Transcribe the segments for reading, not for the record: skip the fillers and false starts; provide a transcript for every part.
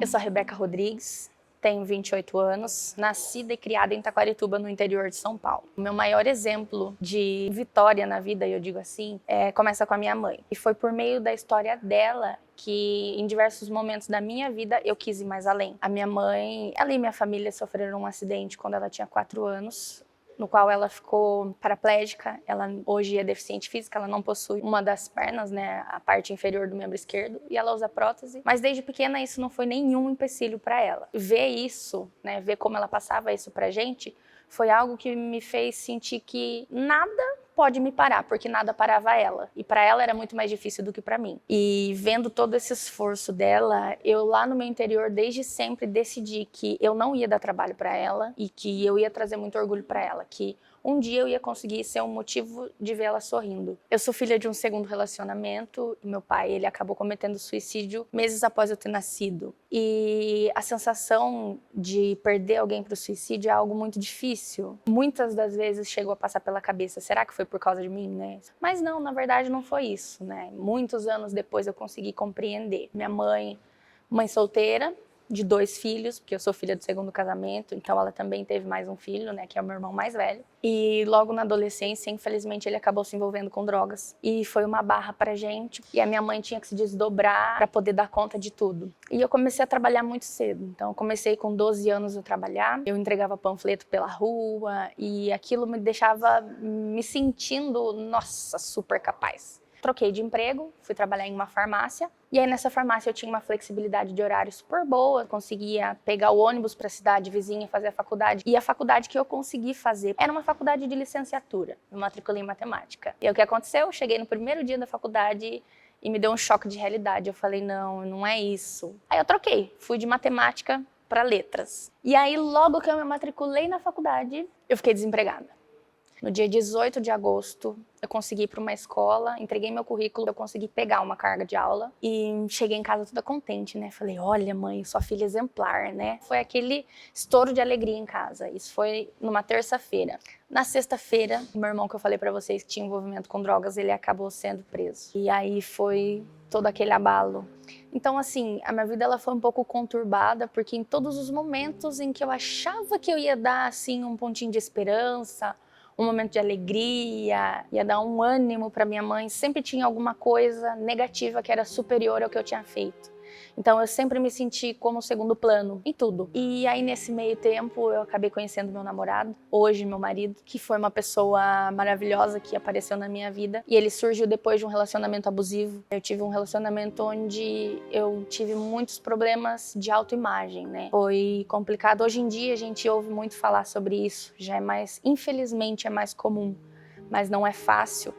Eu sou a Rebeca Rodrigues, tenho 28 anos, nascida e criada em Taquarituba, no interior de São Paulo. O meu maior exemplo de vitória na vida, eu digo assim, começa com a minha mãe. E foi por meio da história dela que em diversos momentos da minha vida eu quis ir mais além. A minha mãe, ela e minha família sofreram um acidente quando ela tinha 4 anos, no qual ela ficou paraplégica. Ela hoje é deficiente física, ela não possui uma das pernas, né, a parte inferior do membro esquerdo, e ela usa prótese. Mas desde pequena isso não foi nenhum empecilho para ela. Ver isso, né, ver como ela passava isso pra gente, foi algo que me fez sentir que nada pode me parar, porque nada parava ela. E para ela era muito mais difícil do que para mim. E vendo todo esse esforço dela, eu lá no meu interior, desde sempre, decidi que eu não ia dar trabalho para ela e que eu ia trazer muito orgulho para ela, que um dia eu ia conseguir ser um motivo de ver ela sorrindo. Eu sou filha de um segundo relacionamento e meu pai, ele acabou cometendo suicídio meses após eu ter nascido. E a sensação de perder alguém para o suicídio é algo muito difícil. Muitas das vezes chegou a passar pela cabeça, será que foi por causa de mim, né? Mas não, na verdade não foi isso, né? Muitos anos depois eu consegui compreender. Minha mãe solteira, de 2 filhos, porque eu sou filha do segundo casamento, então ela também teve mais um filho, né, que é o meu irmão mais velho. E logo na adolescência, infelizmente, ele acabou se envolvendo com drogas. E foi uma barra pra gente. E a minha mãe tinha que se desdobrar pra poder dar conta de tudo. E eu comecei a trabalhar muito cedo. Então, eu comecei com 12 anos a trabalhar. Eu entregava panfleto pela rua e aquilo me deixava me sentindo, nossa, super capaz. Troquei de emprego, fui trabalhar em uma farmácia. E aí nessa farmácia eu tinha uma flexibilidade de horário super boa, conseguia pegar o ônibus para a cidade vizinha, fazer a faculdade. E a faculdade que eu consegui fazer era uma faculdade de licenciatura. Eu matriculei em matemática. E aí, o que aconteceu? Eu cheguei no primeiro dia da faculdade e me deu um choque de realidade. Eu falei, não, não é isso. Aí eu troquei, fui de matemática para letras. E aí logo que eu me matriculei na faculdade, eu fiquei desempregada. No dia 18 de agosto, eu consegui ir para uma escola, entreguei meu currículo, eu consegui pegar uma carga de aula e cheguei em casa toda contente, né? Falei, olha mãe, sua filha é exemplar, né? Foi aquele estouro de alegria em casa. Isso foi numa terça-feira. Na sexta-feira, o meu irmão que eu falei para vocês que tinha envolvimento com drogas, ele acabou sendo preso. E aí foi todo aquele abalo. Então, assim, a minha vida ela foi um pouco conturbada, porque em todos os momentos em que eu achava que eu ia dar, assim, um pontinho de esperança, um momento de alegria, ia dar um ânimo para minha mãe, sempre tinha alguma coisa negativa que era superior ao que eu tinha feito. Então eu sempre me senti como segundo plano em tudo. E aí nesse meio tempo eu acabei conhecendo meu namorado, hoje meu marido, que foi uma pessoa maravilhosa que apareceu na minha vida. E ele surgiu depois de um relacionamento abusivo. Eu tive um relacionamento onde eu tive muitos problemas de autoimagem, né? Foi complicado. Hoje em dia a gente ouve muito falar sobre isso. Já é mais, infelizmente, é mais comum, mas não é fácil.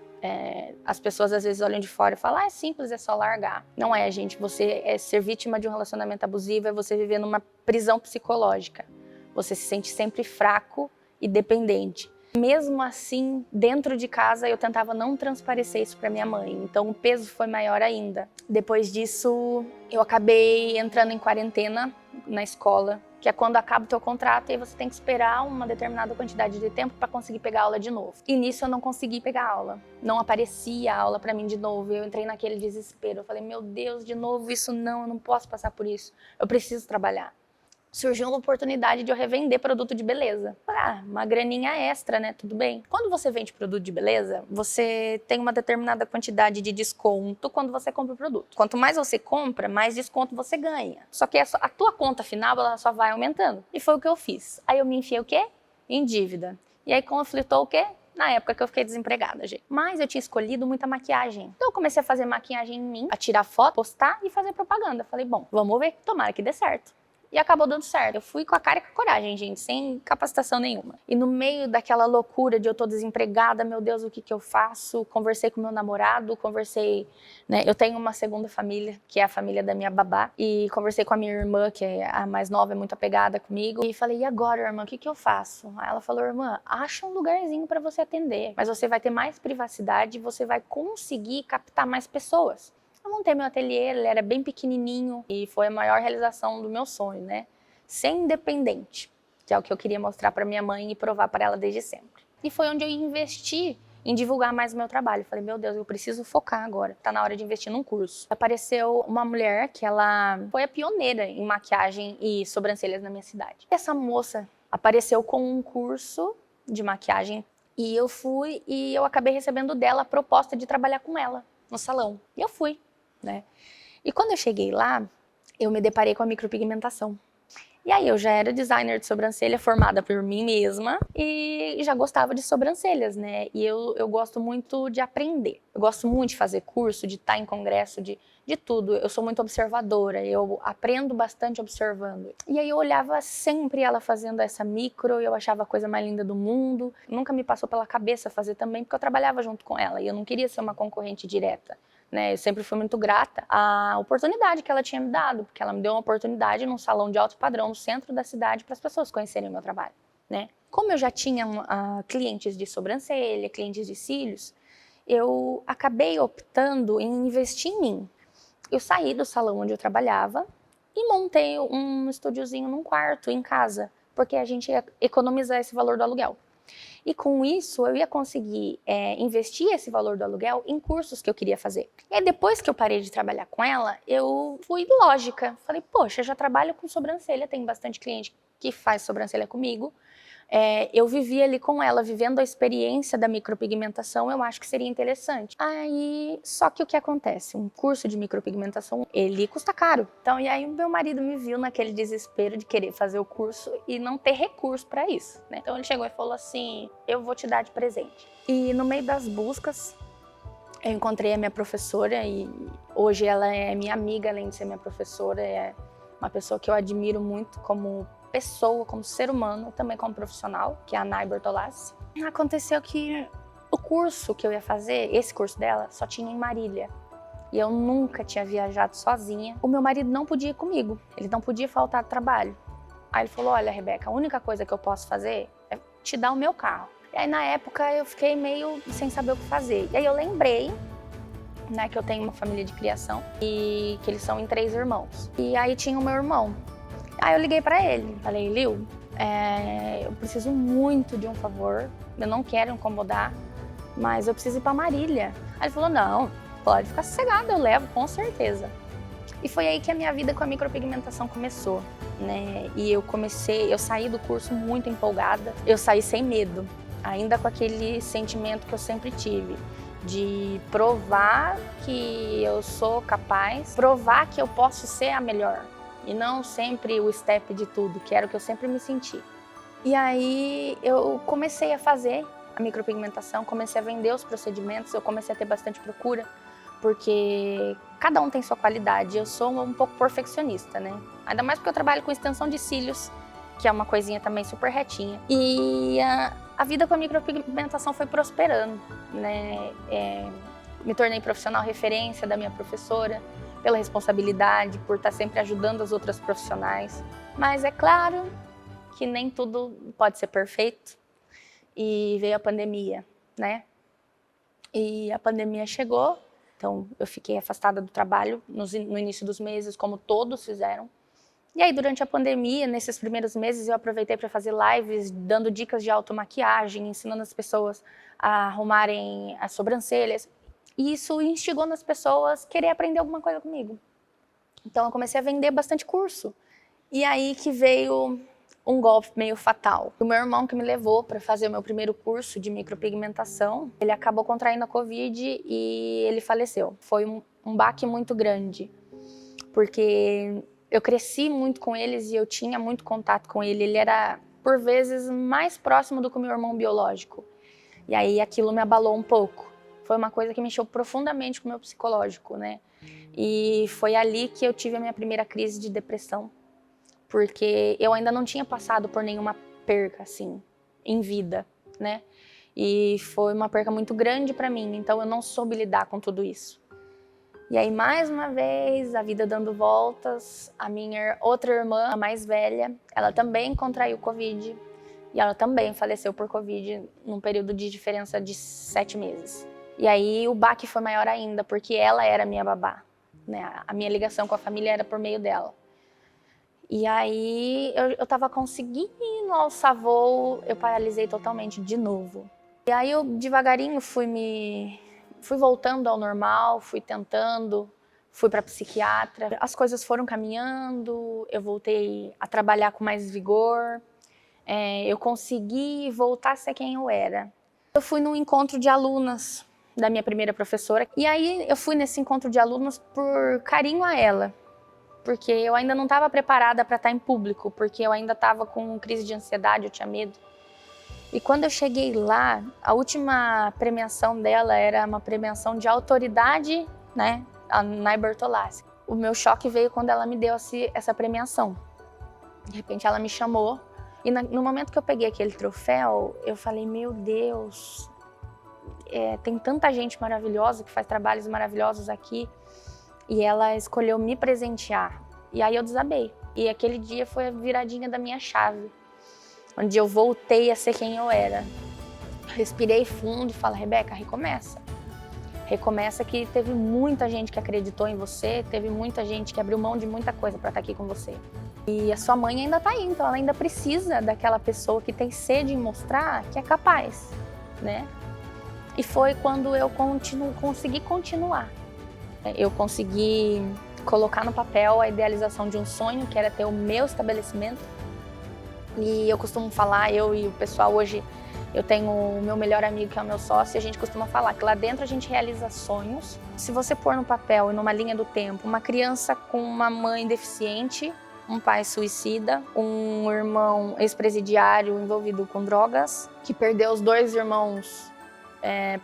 As pessoas às vezes olham de fora e falam, é simples, é só largar. Não é, gente. Você ser vítima de um relacionamento abusivo é você viver numa prisão psicológica. Você se sente sempre fraco e dependente. Mesmo assim, dentro de casa, eu tentava não transparecer isso para minha mãe. Então, o peso foi maior ainda. Depois disso, eu acabei entrando em quarentena na escola, que é quando acaba o teu contrato e aí você tem que esperar uma determinada quantidade de tempo para conseguir pegar aula de novo. E nisso eu não consegui pegar aula. Não aparecia a aula para mim de novo. Eu entrei naquele desespero. Eu falei, meu Deus, de novo isso não, eu não posso passar por isso. Eu preciso trabalhar. Surgiu uma oportunidade de eu revender produto de beleza. Uma graninha extra, né? Tudo bem. Quando você vende produto de beleza, você tem uma determinada quantidade de desconto quando você compra o produto. Quanto mais você compra, mais desconto você ganha. Só que a tua conta final, ela só vai aumentando. E foi o que eu fiz. Aí eu me enfiei o quê? Em dívida. E aí conflitou o quê? Na época que eu fiquei desempregada, gente. Mas eu tinha escolhido muita maquiagem. Então eu comecei a fazer maquiagem em mim, a tirar foto, postar e fazer propaganda. Falei, bom, vamos ver, tomara que dê certo. E acabou dando certo. Eu fui com a cara e com a coragem, gente, sem capacitação nenhuma. E no meio daquela loucura de eu tô desempregada, meu Deus, o que que eu faço? Conversei com meu namorado, né? Eu tenho uma segunda família, que é a família da minha babá. E conversei com a minha irmã, que é a mais nova, é muito apegada comigo. E falei, e agora, irmã, o que que eu faço? Aí ela falou, irmã, acha um lugarzinho pra você atender. Mas você vai ter mais privacidade e você vai conseguir captar mais pessoas. Eu montei meu ateliê, ele era bem pequenininho e foi a maior realização do meu sonho, né? Ser independente, que é o que eu queria mostrar para minha mãe e provar para ela desde sempre. E foi onde eu investi em divulgar mais o meu trabalho. Falei, meu Deus, eu preciso focar agora. Tá na hora de investir num curso. Apareceu uma mulher que ela foi a pioneira em maquiagem e sobrancelhas na minha cidade. Essa moça apareceu com um curso de maquiagem e eu fui e eu acabei recebendo dela a proposta de trabalhar com ela no salão. E eu fui, né? E quando eu cheguei lá, eu me deparei com a micropigmentação. E aí eu já era designer de sobrancelha formada por mim mesma e já gostava de sobrancelhas, né? E eu gosto muito de aprender. Eu gosto muito de fazer curso, de estar em congresso, de tudo. Eu sou muito observadora, eu aprendo bastante observando. E aí eu olhava sempre ela fazendo essa micro e eu achava a coisa mais linda do mundo. Nunca me passou pela cabeça fazer também, porque eu trabalhava junto com ela e eu não queria ser uma concorrente direta. Né, eu sempre fui muito grata à oportunidade que ela tinha me dado, porque ela me deu uma oportunidade num salão de alto padrão no centro da cidade para as pessoas conhecerem o meu trabalho. Né? Como eu já tinha clientes de sobrancelha, clientes de cílios, eu acabei optando em investir em mim. Eu saí do salão onde eu trabalhava e montei um estúdiozinho num quarto, em casa, porque a gente ia economizar esse valor do aluguel. E com isso, eu ia conseguir investir esse valor do aluguel em cursos que eu queria fazer. E aí, depois que eu parei de trabalhar com ela, eu fui lógica. Falei, poxa, eu já trabalho com sobrancelha, tem bastante cliente que faz sobrancelha comigo. Eu vivi ali com ela, vivendo a experiência da micropigmentação, eu acho que seria interessante. Aí, só que o que acontece? Um curso de micropigmentação, ele custa caro. Então, e aí o meu marido me viu naquele desespero de querer fazer o curso e não ter recurso para isso, né? Então ele chegou e falou assim, eu vou te dar de presente. E no meio das buscas, eu encontrei a minha professora e hoje ela é minha amiga, além de ser minha professora, é uma pessoa que eu admiro muito como pessoa, como ser humano, também como profissional, que é a Nay Bertolassi. Aconteceu que o curso que eu ia fazer, esse curso dela, só tinha em Marília. E eu nunca tinha viajado sozinha. O meu marido não podia ir comigo, ele não podia faltar do trabalho. Aí ele falou, olha, Rebeca, a única coisa que eu posso fazer é te dar o meu carro. E aí na época eu fiquei meio sem saber o que fazer. E aí eu lembrei, né, que eu tenho uma família de criação e que eles são em 3 irmãos. E aí tinha o meu irmão. Aí eu liguei pra ele, falei, Lil, eu preciso muito de um favor, eu não quero incomodar, mas eu preciso ir pra Marília. Aí ele falou, não, pode ficar sossegado, eu levo, com certeza. E foi aí que a minha vida com a micropigmentação começou, né? E eu saí do curso muito empolgada, eu saí sem medo, ainda com aquele sentimento que eu sempre tive, de provar que eu sou capaz, provar que eu posso ser a melhor. E não sempre o step de tudo, que era o que eu sempre me senti. E aí eu comecei a fazer a micropigmentação, comecei a vender os procedimentos, eu comecei a ter bastante procura, porque cada um tem sua qualidade. Eu sou um pouco perfeccionista, né? Ainda mais porque eu trabalho com extensão de cílios, que é uma coisinha também super retinha. E a vida com a micropigmentação foi prosperando, né? Me tornei profissional referência da minha professora, pela responsabilidade, por estar sempre ajudando as outras profissionais. Mas é claro que nem tudo pode ser perfeito. E veio a pandemia, né? E a pandemia chegou, então eu fiquei afastada do trabalho no início dos meses, como todos fizeram. E aí, durante a pandemia, nesses primeiros meses, eu aproveitei para fazer lives, dando dicas de automaquiagem, ensinando as pessoas a arrumarem as sobrancelhas. E isso instigou nas pessoas a querer aprender alguma coisa comigo. Então eu comecei a vender bastante curso. E aí que veio um golpe meio fatal. O meu irmão que me levou para fazer o meu primeiro curso de micropigmentação, ele acabou contraindo a Covid e ele faleceu. Foi um baque muito grande, porque eu cresci muito com eles e eu tinha muito contato com ele. Ele era, por vezes, mais próximo do que o meu irmão biológico. E aí aquilo me abalou um pouco. Foi uma coisa que mexeu profundamente com o meu psicológico, né? E foi ali que eu tive a minha primeira crise de depressão, porque eu ainda não tinha passado por nenhuma perca, assim, em vida, né? E foi uma perca muito grande para mim, então eu não soube lidar com tudo isso. E aí, mais uma vez, a vida dando voltas, a minha outra irmã, a mais velha, ela também contraiu Covid e ela também faleceu por Covid num período de diferença de 7 meses. E aí o baque foi maior ainda, porque ela era minha babá, né? A minha ligação com a família era por meio dela. E aí eu tava conseguindo alçar voo, eu paralisei totalmente de novo. E aí eu devagarinho fui voltando ao normal, fui tentando, fui para psiquiatra. As coisas foram caminhando, eu voltei a trabalhar com mais vigor, eu consegui voltar a ser quem eu era. Eu fui num encontro de alunas da minha primeira professora, e aí eu fui nesse encontro de alunos por carinho a ela, porque eu ainda não estava preparada para estar em público, porque eu ainda estava com crise de ansiedade, eu tinha medo. E quando eu cheguei lá, a última premiação dela era uma premiação de autoridade, né, a Nay Bertolassi. O meu choque veio quando ela me deu essa premiação. De repente ela me chamou, e no momento que eu peguei aquele troféu, eu falei, meu Deus, tem tanta gente maravilhosa que faz trabalhos maravilhosos aqui, e ela escolheu me presentear. E aí eu desabei. E aquele dia foi a viradinha da minha chave, onde eu voltei a ser quem eu era. Respirei fundo e falei, Rebeca, recomeça. Recomeça, que teve muita gente que acreditou em você, teve muita gente que abriu mão de muita coisa para estar aqui com você. E a sua mãe ainda está aí, então ela ainda precisa daquela pessoa que tem sede em mostrar que é capaz, né? E foi quando eu consegui continuar. Eu consegui colocar no papel a idealização de um sonho, que era ter o meu estabelecimento. E eu costumo falar, eu e o pessoal hoje, eu tenho o meu melhor amigo, que é o meu sócio, e a gente costuma falar que lá dentro a gente realiza sonhos. Se você pôr no papel e numa linha do tempo uma criança com uma mãe deficiente, um pai suicida, um irmão ex-presidiário envolvido com drogas, que perdeu os 2 irmãos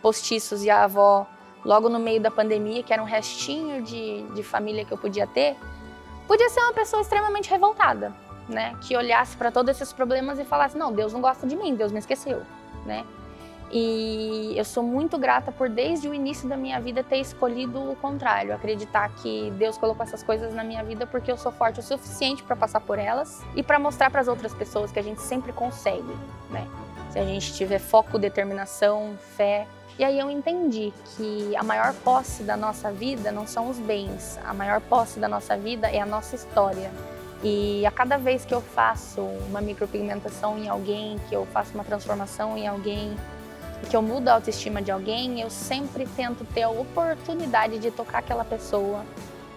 postiços e a avó logo no meio da pandemia, que era um restinho de família que eu podia ter, podia ser uma pessoa extremamente revoltada, né? Que olhasse para todos esses problemas e falasse, não, Deus não gosta de mim, Deus me esqueceu, né? E eu sou muito grata por, desde o início da minha vida, ter escolhido o contrário, acreditar que Deus colocou essas coisas na minha vida porque eu sou forte o suficiente para passar por elas e para mostrar para as outras pessoas que a gente sempre consegue, né? Se a gente tiver foco, determinação, fé. E aí eu entendi que a maior posse da nossa vida não são os bens, a maior posse da nossa vida é a nossa história. E a cada vez que eu faço uma micropigmentação em alguém, que eu faço uma transformação em alguém, que eu mudo a autoestima de alguém, eu sempre tento ter a oportunidade de tocar aquela pessoa,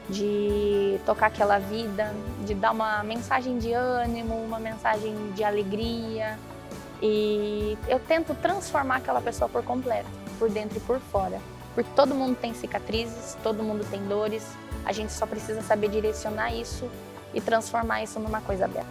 de tocar aquela vida, de dar uma mensagem de ânimo, uma mensagem de alegria. E eu tento transformar aquela pessoa por completo, por dentro e por fora. Porque todo mundo tem cicatrizes, todo mundo tem dores, a gente só precisa saber direcionar isso e transformar isso numa coisa bela.